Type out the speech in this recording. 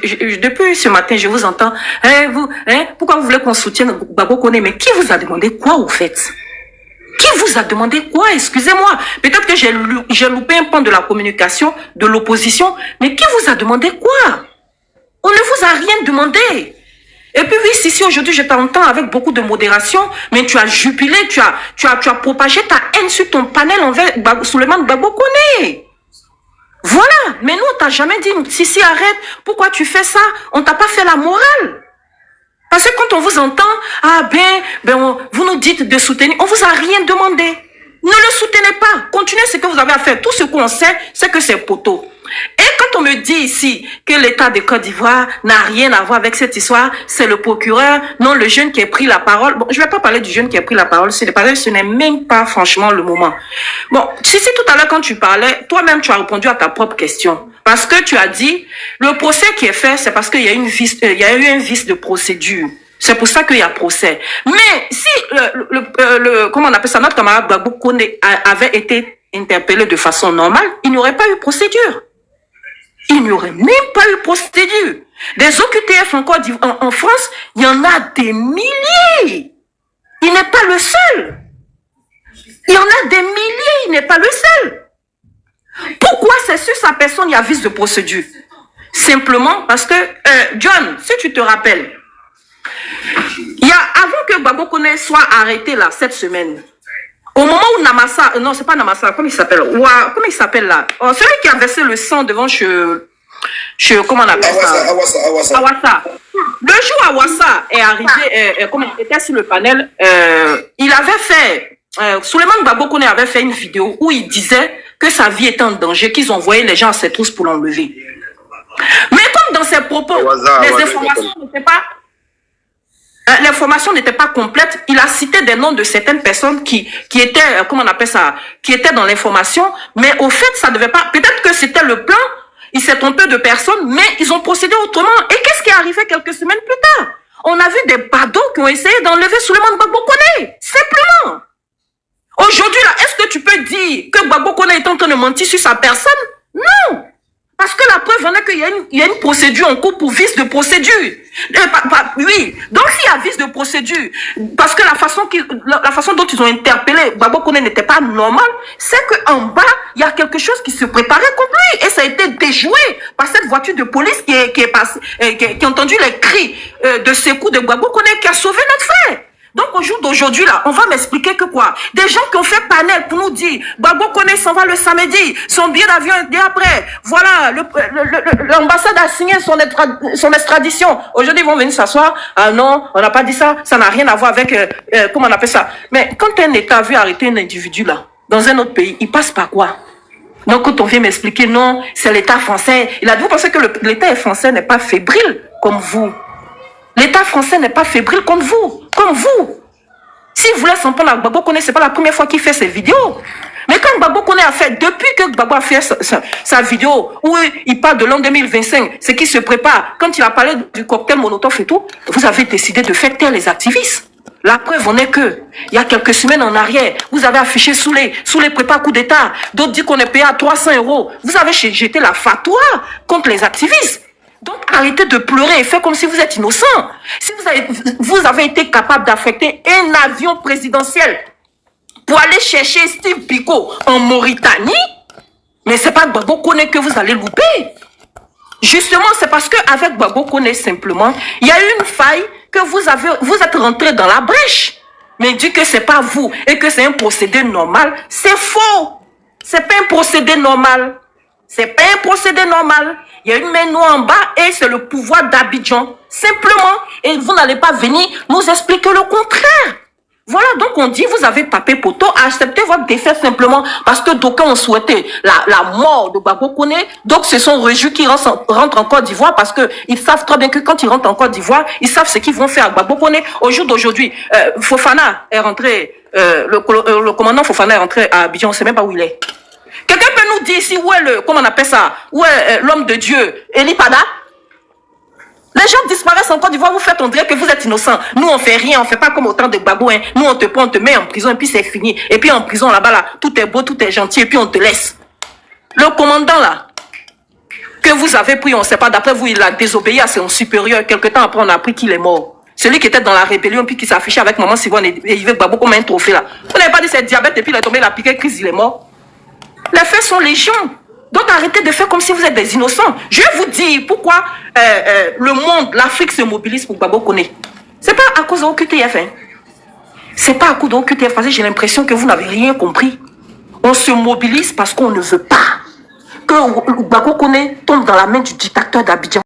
depuis ce matin, je vous entends. Pourquoi vous voulez qu'on soutienne Gbagbo Koné? Mais qui vous a demandé quoi, au fait? Qui vous a demandé quoi? Excusez-moi. Peut-être que j'ai loupé un pan de la communication de l'opposition. Mais qui vous a demandé quoi? On ne vous a rien demandé. Et puis oui, si aujourd'hui je t'entends avec beaucoup de modération, mais tu as jubilé, tu as propagé ta haine sur ton panel envers Souleymane Gbagbo Koné. Voilà. Mais nous, on t'a jamais dit, si, arrête, pourquoi tu fais ça? On t'a pas fait la morale. Parce que quand on vous entend, vous nous dites de soutenir, on vous a rien demandé. Ne le soutenez pas. Continuez ce que vous avez à faire. Tout ce qu'on sait, c'est que c'est poteau. Et quand on me dit ici que l'État de Côte d'Ivoire n'a rien à voir avec cette histoire, c'est le procureur, non le jeune qui a pris la parole. Bon, je ne vais pas parler du jeune qui a pris la parole, ce n'est même pas franchement le moment. Bon, si tout à l'heure quand tu parlais, toi-même tu as répondu à ta propre question. Parce que tu as dit, le procès qui est fait, c'est parce qu'il y a eu un vice de procédure. C'est pour ça qu'il y a procès. Mais si comment on appelle ça, notre camarade Gbagbo Koné avait été interpellé de façon normale, il n'y aurait pas eu procédure. Il n'y aurait même pas eu procédure. Des OQTF en France, il y en a des milliers. Il n'est pas le seul. Il y en a des milliers, il n'est pas le seul. Pourquoi c'est sur sa personne il y a vice de procédure? Simplement parce que, John, si tu te rappelles, avant que Gbagbo Koné soit arrêté là, cette semaine, au moment où Namasa, non c'est pas Namasa, comment il s'appelle là? Celui qui a versé le sang devant comment on appelle ça? Awassa. Le jour où Awassa est arrivé, comme il était sur le panel, il avait fait, Souleymane Gbagbo Koné avait fait une vidéo où il disait que sa vie était en danger, qu'ils ont envoyé les gens à ses trousses pour l'enlever. Mais comme dans ses propos, les informations n'étaient pas... L'information n'était pas complète. Il a cité des noms de certaines personnes qui étaient, comment on appelle ça, qui étaient dans l'information. Mais au fait, ça devait pas, peut-être que c'était le plan. Il s'est trompé de personnes, mais ils ont procédé autrement. Et qu'est-ce qui est arrivé quelques semaines plus tard? On a vu des badauds qui ont essayé d'enlever Souleymane Gbagbo Koné. Simplement. Aujourd'hui, là, est-ce que tu peux dire que Gbagbo Koné est en train de mentir sur sa personne? Non. Parce que la preuve en est qu'il y a une procédure en cours pour vice de procédure. Oui. Donc s'il y a vice de procédure, parce que la façon dont ils ont interpellé Gbagbo Koné n'était pas normale, c'est qu'en bas, il y a quelque chose qui se préparait contre lui. Et ça a été déjoué par cette voiture de police qui est passée, qui a entendu les cris de secours de Gbagbo Koné qui a sauvé notre frère. Donc au jour d'aujourd'hui, là, on va m'expliquer que quoi? Des gens qui ont fait panel pour nous dire Gbagbo Koné s'en va le samedi, son billet d'avion est dit après. Voilà, l'ambassade a signé son extradition. Aujourd'hui, ils vont venir s'asseoir. Ah non, on n'a pas dit ça, ça n'a rien à voir avec, comment on appelle ça? Mais quand un État veut arrêter un individu là, dans un autre pays, il passe par quoi? Donc quand on vient m'expliquer, non, c'est l'État français. Vous pensez que l'État français n'est pas fébrile comme vous? L'État français n'est pas fébrile comme vous. Si vous voulez s'en prendre à Gbagbo Koné, ce n'est pas la première fois qu'il fait ses vidéos. Mais quand Gbagbo Koné a fait, depuis que Gbagbo a fait sa vidéo, où il parle de l'an 2025, ce qui se prépare, quand il a parlé du cocktail Molotov et tout, vous avez décidé de faire taire les activistes. La preuve en est que, il y a quelques semaines en arrière, vous avez affiché sous les prépas coup d'État, d'autres disent qu'on est payé à 300 €. Vous avez jeté la fatwa contre les activistes. Donc, arrêtez de pleurer et faites comme si vous êtes innocent. Si vous avez été capable d'affecter un avion présidentiel pour aller chercher Steve Biko en Mauritanie, mais c'est pas Gbagbo Koné que vous allez louper. Justement, c'est parce qu'avec Gbagbo Koné, simplement, il y a eu une faille que vous êtes rentré dans la brèche. Mais dit que c'est pas vous et que c'est un procédé normal, c'est faux. C'est pas un procédé normal. C'est pas un procédé normal. Il y a une main noire en bas et c'est le pouvoir d'Abidjan. Simplement. Et vous n'allez pas venir nous expliquer le contraire. Voilà, donc on dit, vous avez tapé poteau, acceptez votre défaite simplement parce que d'aucuns ont souhaité la mort de Gbagbo Koné. Donc ce sont réjouis qui rentrent en Côte d'Ivoire parce qu'ils savent très bien que quand ils rentrent en Côte d'Ivoire, ils savent ce qu'ils vont faire à Gbagbo Koné. Au jour d'aujourd'hui, Fofana est rentré, le commandant Fofana est rentré à Abidjan, on ne sait même pas où il est. Quelqu'un peut nous dire ici où est comment on appelle ça, où est l'homme de Dieu, Eli Pada? Les gens disparaissent en Côte d'Ivoire, vous faites, on dirait que vous êtes innocent. Nous, on fait rien, on fait pas comme autant de Gbagbo. Hein. Nous, on te prend, on te met en prison et puis c'est fini. Et puis en prison, là-bas, là, tout est beau, tout est gentil et puis on te laisse. Le commandant, là, que vous avez pris, on ne sait pas, d'après vous, il a désobéi à son supérieur. Quelque temps après, on a appris qu'il est mort. Celui qui était dans la rébellion, puis qui s'affichait avec Maman Sivone et Yves Gbagbo comme un trophée là. Vous n'avez pas dit c'est diabète et puis il est tombé, il a piqué crise, il est mort. Les faits sont légion. Donc arrêtez de faire comme si vous êtes des innocents. Je vais vous dire pourquoi le monde, l'Afrique se mobilise pour Gbagbo Koné. C'est pas à cause de OQTF. Hein. C'est pas à cause de OQTF parce que j'ai l'impression que vous n'avez rien compris. On se mobilise parce qu'on ne veut pas que Gbagbo Koné tombe dans la main du dictateur d'Abidjan.